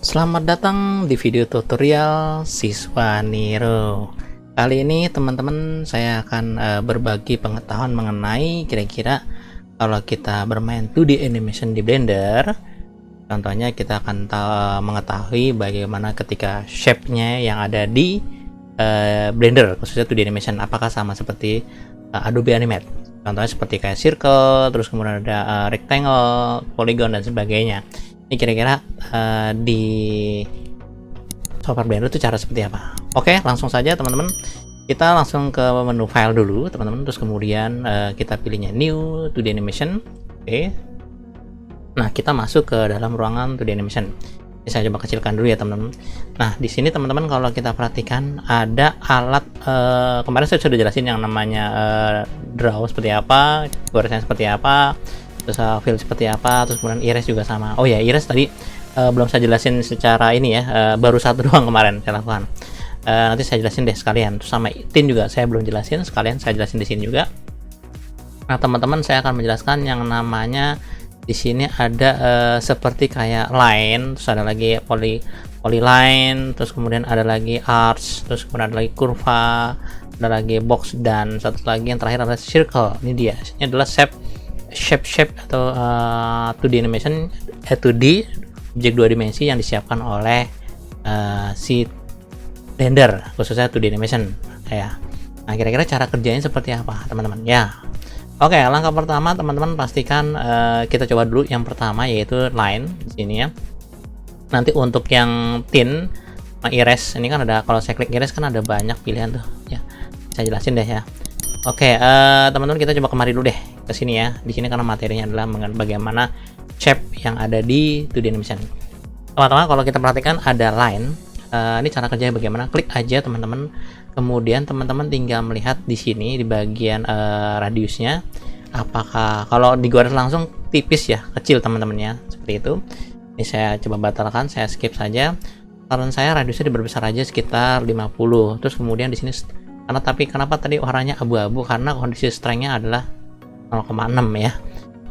Selamat datang di video tutorial Siswa Niro. Kali ini teman-teman saya akan berbagi pengetahuan mengenai kira-kira kalau kita bermain 2D animation di Blender. Contohnya kita akan mengetahui bagaimana ketika shape-nya yang ada di Blender, khususnya 2D animation, apakah sama seperti Adobe Animate. Contohnya seperti kayak circle, terus kemudian ada rectangle, polygon dan sebagainya. Ini kira-kira di software Blender itu cara seperti apa? Oke, langsung saja teman-teman. Kita langsung ke menu file dulu, teman-teman. Terus kemudian kita pilihnya new 2D animation. Oke. Nah, kita masuk ke dalam ruangan 2D animation. Ini saya coba kecilkan dulu ya, teman-teman. Nah, di sini teman-teman kalau kita perhatikan ada alat kemarin saya sudah jelasin yang namanya draw seperti apa, goresnya seperti apa, terus fill seperti apa, terus kemudian erase juga sama. Oh ya, erase tadi belum saya jelasin secara ini ya, baru satu doang kemarin saya lakukan. Nanti saya jelasin deh sekalian. Terus sama tint juga saya belum jelasin, sekalian saya jelasin di sini juga. Nah, teman-teman saya akan menjelaskan yang namanya di sini ada seperti kayak line, terus ada lagi polyline, terus kemudian ada lagi arch, terus kemudian ada lagi kurva, ada lagi box, dan satu lagi yang terakhir adalah circle. Ini dia, ini adalah shape atau 2D animation, 2D objek 2 dimensi yang disiapkan oleh si Blender, khususnya 2D animation ya. Nah, kira-kira cara kerjanya seperti apa teman-teman ya? Oke, langkah pertama teman-teman pastikan kita coba dulu yang pertama, yaitu line di sini ya. Nanti untuk yang tint erase ini kan ada, kalau saya klik erase kan ada banyak pilihan tuh ya. Saya jelasin deh ya. Oke, teman-teman kita coba kemari dulu deh ke sini ya. Di sini karena materinya adalah bagaimana shape yang ada di 2D animation. Teman-teman kalau kita perhatikan ada line, ini cara kerjanya bagaimana? Klik aja teman-teman. Kemudian teman-teman tinggal melihat di sini di bagian radiusnya. Apakah kalau digores langsung tipis ya, kecil teman-teman ya, seperti itu. Ini saya coba batalkan, saya skip saja. Saran saya radiusnya diperbesar aja sekitar 50. Terus kemudian di sini karena kenapa tadi warnanya abu-abu, karena kondisi strength-nya adalah 0,6 ya.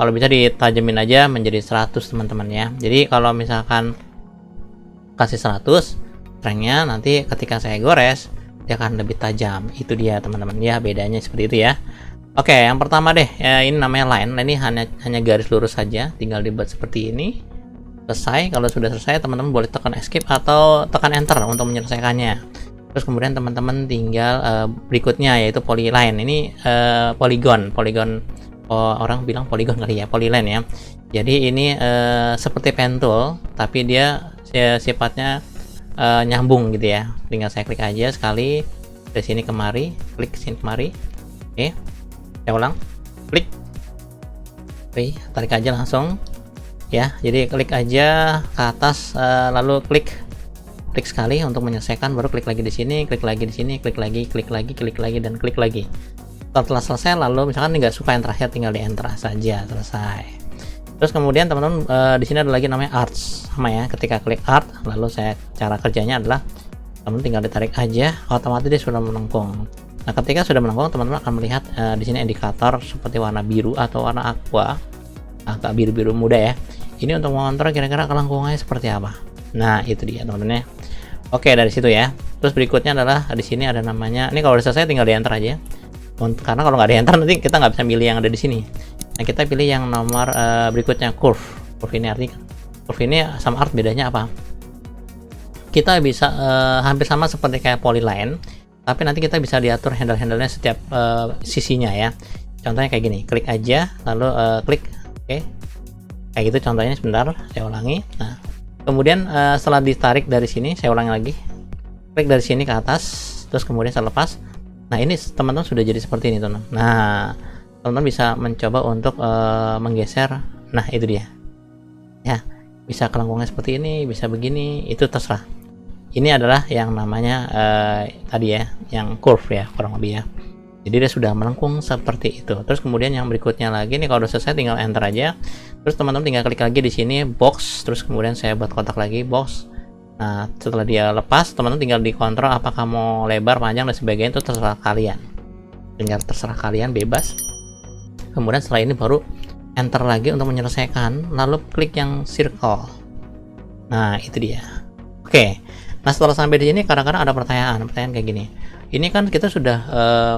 Kalau bisa ditajamin aja menjadi 100 teman-teman ya. Jadi kalau misalkan kasih 100 strength-nya, nanti ketika saya gores dia akan lebih tajam. Itu dia teman-teman ya, bedanya seperti itu ya. Oke, yang pertama deh ya, ini namanya line. Nah, ini hanya garis lurus saja, tinggal dibuat seperti ini. Selesai. Kalau sudah selesai teman-teman boleh tekan escape atau tekan enter untuk menyelesaikannya. Terus kemudian teman-teman tinggal berikutnya, yaitu polyline. Ini polygon. Orang bilang polygon kali ya, polyline ya. Jadi ini seperti pen tool, tapi dia sifatnya nyambung gitu ya. Tinggal saya klik aja sekali dari sini kemari, klik sini kemari. Oke, saya ulang, klik. Oke, tarik aja langsung ya. Jadi klik aja ke atas, lalu klik sekali untuk menyelesaikan, baru klik lagi di sini, klik lagi di sini, klik lagi, dan klik lagi. Setelah selesai, lalu misalkan nggak suka yang terakhir, tinggal di enter saja, selesai. Terus kemudian teman-teman di sini ada lagi namanya arch, sama ya. Ketika klik art, lalu cara kerjanya adalah teman-teman tinggal ditarik aja, otomatis dia sudah melengkung. Nah, ketika sudah melengkung, teman-teman akan melihat di sini indikator seperti warna biru atau warna aqua, agak biru-biru muda ya. Ini untuk mengontrol kira-kira kelengkungannya seperti apa. Nah, itu dia teman-teman ya. Oke, dari situ ya. Terus berikutnya adalah di sini ada namanya, ini kalau udah selesai tinggal di enter aja. Karena kalau nggak di enter nanti kita nggak bisa milih yang ada di sini. Nah, kita pilih yang nomor berikutnya, curve. Curve ini artinya, curve ini sama art bedanya apa? Kita bisa hampir sama seperti kayak polyline, tapi nanti kita bisa diatur handle-handlenya setiap sisinya ya. Contohnya kayak gini, klik aja lalu klik, oke. Kayak gitu contohnya, sebentar saya ulangi. Nah, kemudian setelah ditarik dari sini, saya ulangi lagi. Klik dari sini ke atas, terus kemudian saya lepas. Nah, ini teman-teman sudah jadi seperti ini teman-teman. Nah, teman-teman bisa mencoba untuk menggeser. Nah, itu dia ya, bisa kelengkungnya seperti ini, bisa begini, itu terserah. Ini adalah yang namanya tadi ya, yang curve ya, kurang lebih ya. Jadi dia sudah melengkung seperti itu. Terus kemudian yang berikutnya lagi nih, kalau udah selesai tinggal enter aja. Terus teman-teman tinggal klik lagi di sini box, terus kemudian saya buat kotak lagi box. Nah, setelah dia lepas, teman-teman tinggal dikontrol apakah mau lebar, panjang dan sebagainya, itu terserah kalian. Tinggal terserah kalian, bebas. Kemudian setelah ini baru enter lagi untuk menyelesaikan, lalu klik yang circle. Nah, itu dia. Oke. Nah, setelah sampai di sini kadang-kadang ada pertanyaan kayak gini. Ini kan kita sudah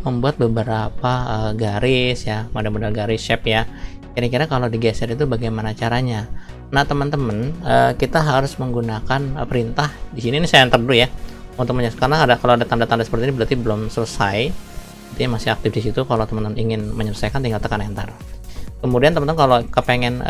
membuat beberapa garis ya, model-model garis shape ya. Kira-kira kalau digeser itu bagaimana caranya? Nah, teman-teman, kita harus menggunakan perintah di sini. Ini saya enter dulu ya. Untuk karena kalau ada tanda-tanda seperti ini berarti belum selesai. Dia masih aktif di situ. Kalau teman-teman ingin menyelesaikan tinggal tekan enter. Kemudian teman-teman kalau kepengen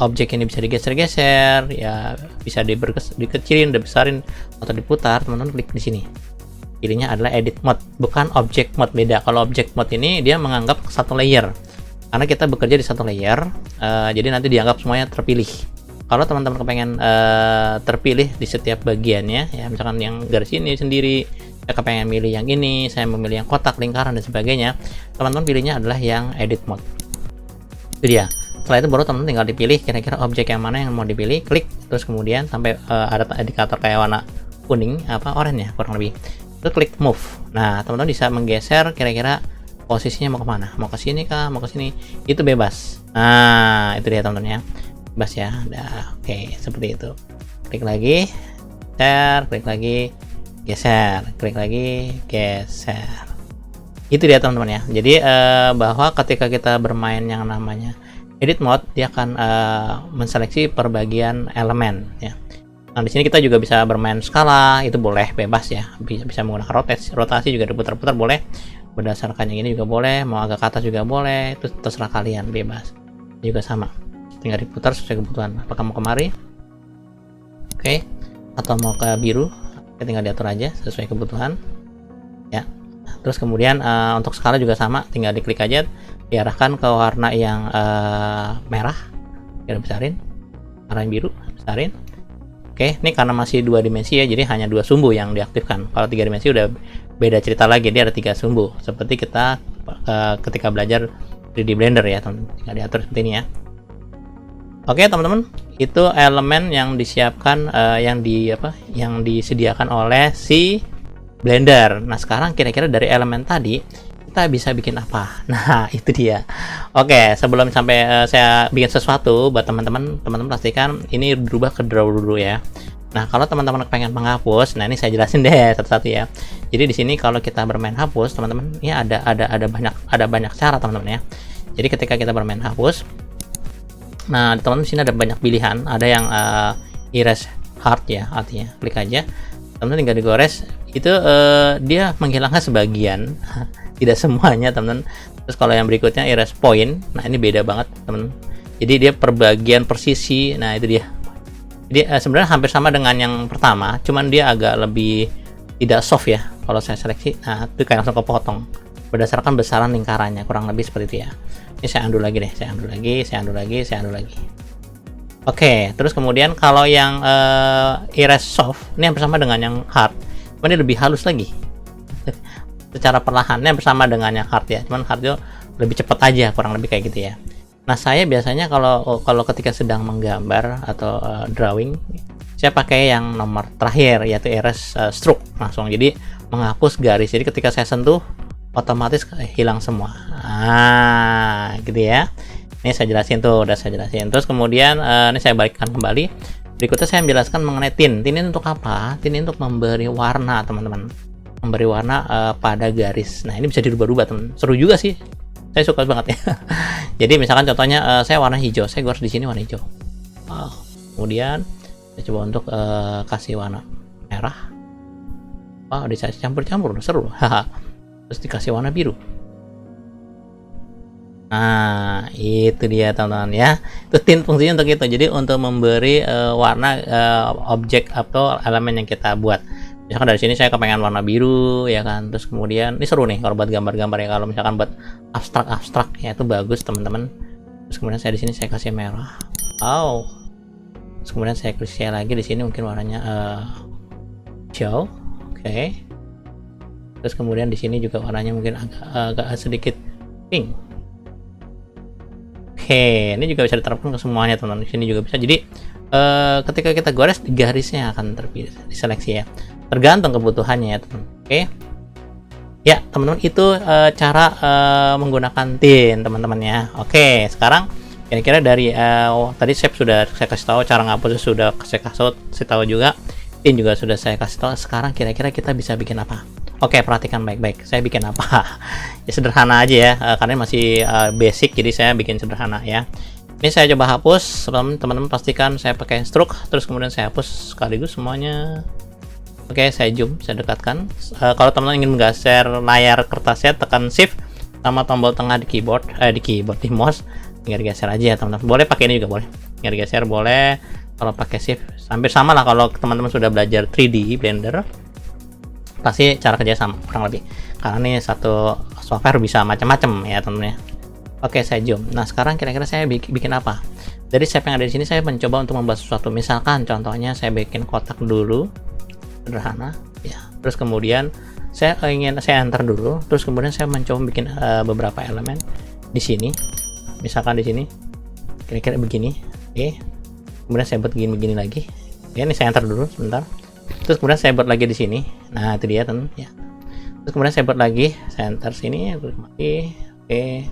objek ini bisa digeser-geser, ya bisa dikecilin, dibesarin atau diputar, teman-teman klik di sini. Pilihnya adalah edit mode, bukan object mode, beda. Kalau object mode ini dia menganggap satu layer. Karena kita bekerja di satu layer, jadi nanti dianggap semuanya terpilih. Kalau teman-teman kepengen terpilih di setiap bagiannya, ya misalkan yang garis ini sendiri, saya kepengen milih yang ini, saya memilih yang kotak, lingkaran dan sebagainya, teman-teman pilihnya adalah yang edit mode. Itu dia. Setelah itu baru teman-teman tinggal dipilih kira-kira objek yang mana yang mau dipilih, klik terus kemudian sampai ada indikator kayak warna kuning oranye ya kurang lebih. Terus klik move. Nah, teman-teman bisa menggeser kira-kira posisinya mau kemana, mau ke sini kah, mau ke sini, itu bebas. Nah, itu dia teman-teman ya, bebas ya. Nah, oke, seperti itu. Klik lagi, klik lagi, geser, klik lagi, geser. Itu dia teman-teman ya. Jadi bahwa ketika kita bermain yang namanya edit mode, dia akan menseleksi perbagian elemen ya. Nah, di sini kita juga bisa bermain skala, itu boleh bebas ya. Bisa menggunakan rotasi juga diputar-putar boleh. Berdasarkan yang ini juga boleh, mau agak ke atas juga boleh. Itu terserah kalian, bebas. Juga sama. Tinggal diputar sesuai kebutuhan. Apakah mau kemari? Oke. Atau mau ke biru? Tinggal diatur aja sesuai kebutuhan. Ya. Terus kemudian untuk skala juga sama, tinggal diklik aja, diarahkan ke warna yang merah, kita besarin, warna yang biru, besarin. Oke, ini karena masih 2 dimensi ya, jadi hanya 2 sumbu yang diaktifkan. Kalau 3 dimensi udah beda cerita lagi, dia ada 3 sumbu. Seperti kita ketika belajar 3D Blender ya, teman-teman. Tinggal diatur seperti ini ya. Oke, teman-teman, itu elemen yang disiapkan, yang disediakan oleh si Blender. Nah, sekarang kira-kira dari elemen tadi kita bisa bikin apa? Nah, itu dia. Oke, sebelum sampai saya bikin sesuatu buat teman-teman pastikan ini berubah ke draw dulu ya. Nah, kalau teman-teman pengen menghapus, nah ini saya jelasin deh satu-satu ya. Jadi di sini kalau kita bermain hapus, teman-teman, ini ada banyak cara teman-teman ya. Jadi ketika kita bermain hapus, nah teman-teman di sini ada banyak pilihan. Ada yang erase hard ya, artinya klik aja. Teman-teman tinggal digores, itu dia menghilangkan sebagian, tidak semuanya teman-teman. Terus kalau yang berikutnya erase point, nah ini beda banget teman-teman. Jadi dia per bagian per sisi, nah itu dia. Jadi sebenarnya hampir sama dengan yang pertama, cuman dia agak lebih tidak soft ya. Kalau saya seleksi, nah itu kayak langsung kepotong berdasarkan besaran lingkarannya, kurang lebih seperti itu ya. Ini saya undo lagi deh, saya undo lagi. Oke, terus kemudian kalau yang erase soft, ini yang bersama dengan yang hard, cuman ini lebih halus lagi. Secara perlahannya bersama dengan yang hard ya, cuman hard itu lebih cepat aja, kurang lebih kayak gitu ya. Nah, saya biasanya kalau ketika sedang menggambar atau drawing, saya pakai yang nomor terakhir yaitu erase stroke langsung. Jadi menghapus garis. Jadi ketika saya sentuh otomatis hilang semua. Ah, gitu ya. Ini saya jelasin tuh, udah saya jelasin. Terus kemudian ini saya balikkan kembali. Berikutnya saya menjelaskan mengenai tint. Tint ini untuk apa? Tint ini untuk memberi warna, teman-teman. Memberi warna pada garis. Nah, ini bisa dirubah-rubah, teman. Seru juga sih. Saya suka banget ya. Jadi misalkan contohnya saya warna hijau, saya harus di sini warna hijau. Kemudian saya coba untuk kasih warna merah. Bisa campur-campur, seru. Terus dikasih warna biru. Nah, itu dia teman-teman ya. Itu tint fungsinya untuk itu. Jadi untuk memberi warna objek atau elemen yang kita buat. Misalkan dari sini saya kepengen warna biru ya kan. Terus kemudian ini seru nih kalau buat gambar-gambar ya. Kalau misalkan buat abstrak ya itu bagus teman-teman. Terus kemudian saya di sini saya kasih merah. Terus kemudian saya klik lagi di sini mungkin warnanya hijau. Oke. Terus kemudian di sini juga warnanya mungkin agak sedikit pink. Oke, ini juga bisa diterapkan ke semuanya teman-teman. Di sini juga bisa. Jadi ketika kita gores, garisnya akan terpilih, diseleksi ya. Tergantung kebutuhannya ya teman. Oke. Ya teman-teman, itu cara menggunakan tint teman-teman ya. Oke, sekarang kira-kira dari tadi shape sudah saya kasih tahu, cara ngapusnya sudah saya kasih tahu juga. Ini juga sudah saya kasih tahu. Sekarang kira-kira kita bisa bikin apa? Oke, perhatikan baik-baik. Saya bikin apa? Ya sederhana aja ya, karena masih basic, jadi saya bikin sederhana ya. Ini saya coba hapus. Teman-teman pastikan saya pakai stroke, terus kemudian saya hapus sekaligus semuanya. Oke, saya zoom, saya dekatkan. Kalau teman-teman ingin menggeser layar kertasnya, tekan shift sama tombol tengah di keyboard, di mouse, tinggal geser aja ya teman-teman. Boleh pakai ini juga boleh. Tinggal geser boleh. Kalau pakai shift, hampir sama lah kalau teman-teman sudah belajar 3D Blender. Pasti cara kerja sama kurang lebih. Karena ini satu software bisa macam-macam ya teman-teman ya. Oke, saya zoom. Nah, sekarang kira-kira saya bikin apa? Dari shape yang ada di sini saya mencoba untuk membuat sesuatu. Misalkan contohnya saya bikin kotak dulu. Sederhana ya. Terus kemudian saya enter dulu, terus kemudian saya mencoba bikin beberapa elemen di sini. Misalkan di sini kira-kira begini. Oke. Kemudian saya buat begini lagi. Ya, ini saya enter dulu sebentar. Terus kemudian saya buat lagi di sini. Nah, itu dia teman ya. Terus kemudian saya buat lagi, saya enter sini lagi. Oke.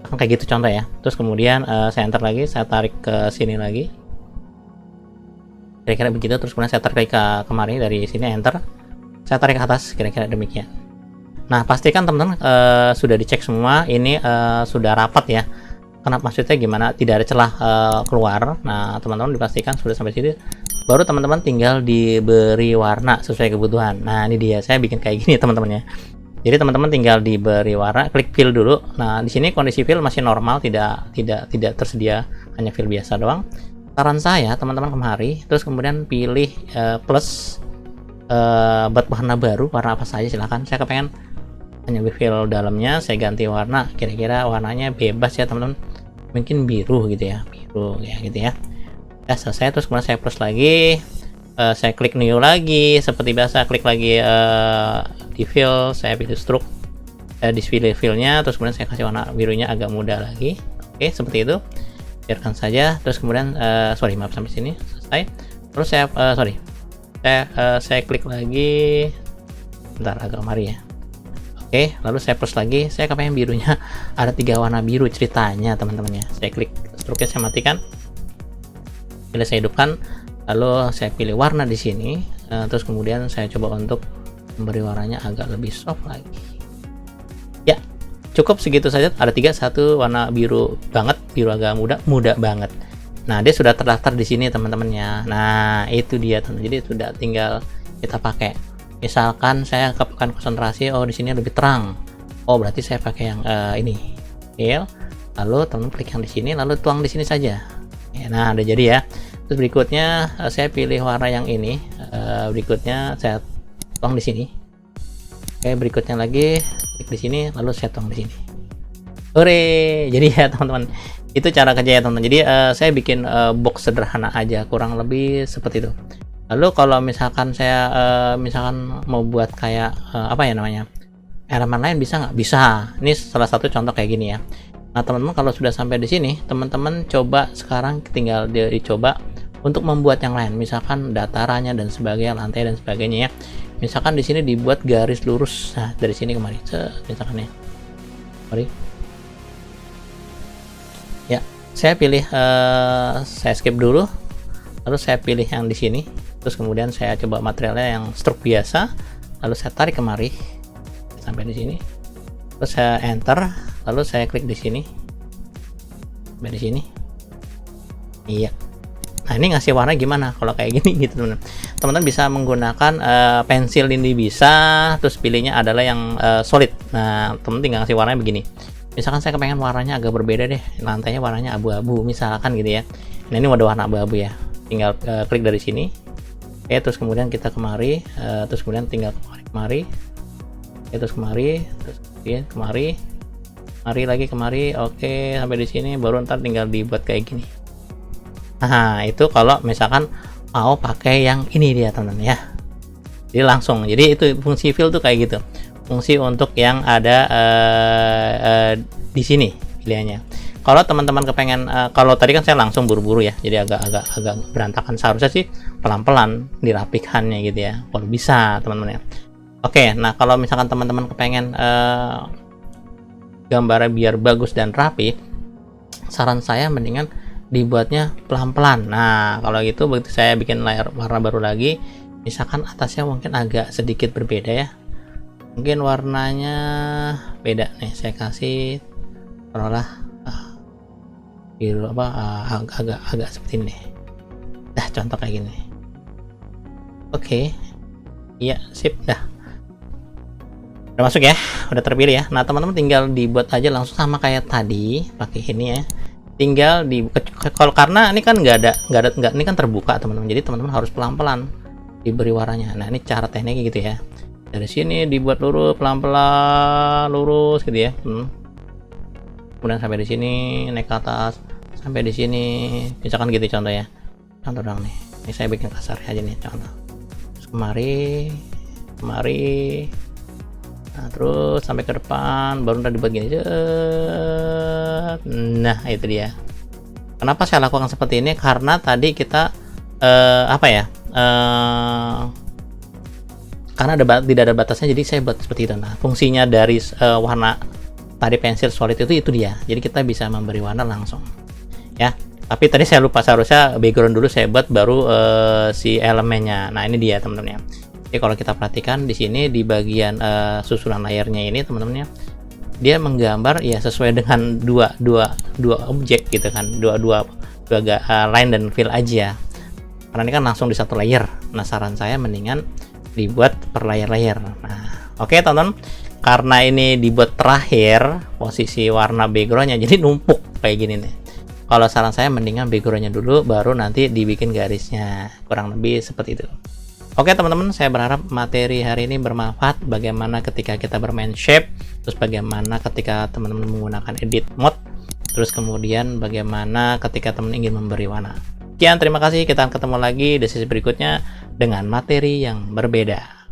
Kayak gitu contoh ya. Terus kemudian saya enter lagi, saya tarik ke sini lagi. Kira-kira begitu. Terus kemudian saya tarik ke kemari, dari sini enter. Saya tarik ke atas, kira-kira demikian. Nah, pastikan teman-teman sudah dicek semua. Ini sudah rapat ya. Kenapa, maksudnya gimana, tidak ada celah keluar. Nah, teman-teman dipastikan sudah sampai sini. Baru teman-teman tinggal diberi warna sesuai kebutuhan. Nah, ini dia, saya bikin kayak gini teman-teman ya. Jadi teman-teman tinggal diberi warna, klik fill dulu. Nah, di sini kondisi fill masih normal, tidak tersedia, hanya fill biasa doang. Saran saya teman-teman kemari, terus kemudian pilih plus buat warna baru, warna apa saja silahkan. Saya kepengen hanya fill dalamnya, saya ganti warna, kira-kira warnanya bebas ya teman-teman, mungkin biru gitu ya, biru ya gitu ya. Ya selesai. Terus kemudian saya plus lagi, saya klik new lagi seperti biasa, klik lagi di fill, saya pilih stroke, di fillnya, terus kemudian saya kasih warna birunya agak muda lagi. Oke, seperti itu, biarkan saja. Terus kemudian maaf sampai sini selesai. Terus saya klik lagi, bentar agak mari ya. Oke, lalu saya plus lagi, saya kepengen birunya ada 3 warna biru ceritanya teman-teman ya. Saya klik stroke-nya, saya matikan, saya hidupkan, lalu saya pilih warna di sini, terus kemudian saya coba untuk memberi warnanya agak lebih soft lagi ya. Cukup segitu saja, ada 3, 1 warna biru banget, biru agak muda banget. Nah, dia sudah terdaftar di sini teman-temannya. Nah, itu dia teman, jadi sudah tinggal kita pakai. Misalkan saya kepekan konsentrasi, oh di sini lebih terang, oh berarti saya pakai yang ini fill, lalu teman klik yang di sini, lalu tuang di sini saja ya. Nah, udah jadi ya. Terus berikutnya saya pilih warna yang ini, berikutnya saya tuang di sini. Oke, berikutnya lagi klik di sini, lalu saya tuang di sini. Hore, jadi ya teman-teman, itu cara kerja ya teman-teman. Jadi saya bikin box sederhana aja, kurang lebih seperti itu. Lalu kalau misalkan saya misalkan mau buat kayak apa ya namanya, elemen lain bisa nggak? Bisa. Ini salah satu contoh kayak gini ya. Nah teman-teman, kalau sudah sampai di sini, teman-teman coba sekarang tinggal dicoba untuk membuat yang lain, misalkan datarannya dan sebagainya, lantai dan sebagainya ya. Misalkan di sini dibuat garis lurus, nah dari sini kemari, misalkan ya, mari ya, saya pilih, saya skip dulu, lalu saya pilih yang di sini, terus kemudian saya coba materialnya yang stroke biasa, lalu saya tarik kemari sampai di sini, terus saya enter, lalu saya klik di sini, sampai di sini, iya. Nah, ini ngasih warna gimana kalau kayak gini gitu teman-teman. Teman-teman bisa menggunakan pensil ini bisa, terus pilihnya adalah yang solid. Nah, teman tinggal ngasih warnanya begini. Misalkan saya kepengen warnanya agak berbeda deh, lantainya warnanya abu-abu misalkan gitu ya. Nah, ini udah warna abu-abu ya. Tinggal klik dari sini. Oke, terus kemudian kita kemari, terus kemudian tinggal kemari. Oke, terus kemari, terus kemari. Mari lagi kemari. Oke, sampai di sini baru ntar tinggal dibuat kayak gini. Nah, itu kalau misalkan mau pakai yang ini dia teman-teman ya. Jadi langsung. Jadi itu fungsi fill tuh kayak gitu. Fungsi untuk yang ada di sini pilihannya. Kalau teman-teman kepengen, kalau tadi kan saya langsung buru-buru ya, jadi agak berantakan. Seharusnya sih pelan-pelan dirapikannya gitu ya. Kalau bisa teman-teman ya. Oke, nah kalau misalkan teman-teman kepengen gambarnya biar bagus dan rapi, saran saya mendingan dibuatnya pelan-pelan. Nah, kalau gitu begitu saya bikin layer warna baru lagi, misalkan atasnya mungkin agak sedikit berbeda ya. Mungkin warnanya beda nih, saya kasih taruhlah biru agak seperti ini. Dah contoh kayak gini. Oke. Iya, sip dah. Udah masuk ya, udah terpilih ya. Nah, teman-teman tinggal dibuat aja langsung sama kayak tadi, pakai ini ya. Tinggal di kalau karena ini kan nggak ada ini kan terbuka teman-teman, jadi teman-teman harus pelan-pelan diberi warnanya. Nah, ini cara tekniknya gitu ya, dari sini dibuat lurus, pelan-pelan lurus gitu ya. Kemudian sampai di sini, naik ke atas sampai di sini, misalkan gitu contoh ya, contoh dong nih. Ini saya bikin kasar aja nih contoh. Terus kemari, nah terus sampai ke depan, baru udah dibuat gini. Nah, itu dia. Kenapa saya lakukan seperti ini? Karena tadi kita karena tidak ada batasnya, jadi saya buat seperti itu. Nah, fungsinya dari warna tadi pensil solid itu dia. Jadi kita bisa memberi warna langsung. Ya. Tapi tadi saya lupa, seharusnya background dulu saya buat, baru si elemennya. Nah, ini dia teman-teman ya. Jadi kalau kita perhatikan di sini di bagian susunan layarnya ini teman-teman ya, dia menggambar ya sesuai dengan dua objek gitu kan, dua line dan fill aja. Karena ini kan langsung di satu layer. Nah, saran saya mendingan dibuat per layer-layer. Nah, oke teman-teman, karena ini dibuat terakhir posisi warna backgroundnya, jadi numpuk kayak gini nih. Kalau saran saya mendingan backgroundnya dulu, baru nanti dibikin garisnya, kurang lebih seperti itu. Oke teman-teman, saya berharap materi hari ini bermanfaat. Bagaimana ketika kita bermain shape, terus bagaimana ketika teman-teman menggunakan edit mode, terus kemudian bagaimana ketika teman ingin memberi warna. Sekian, terima kasih. Kita akan ketemu lagi di sesi berikutnya dengan materi yang berbeda.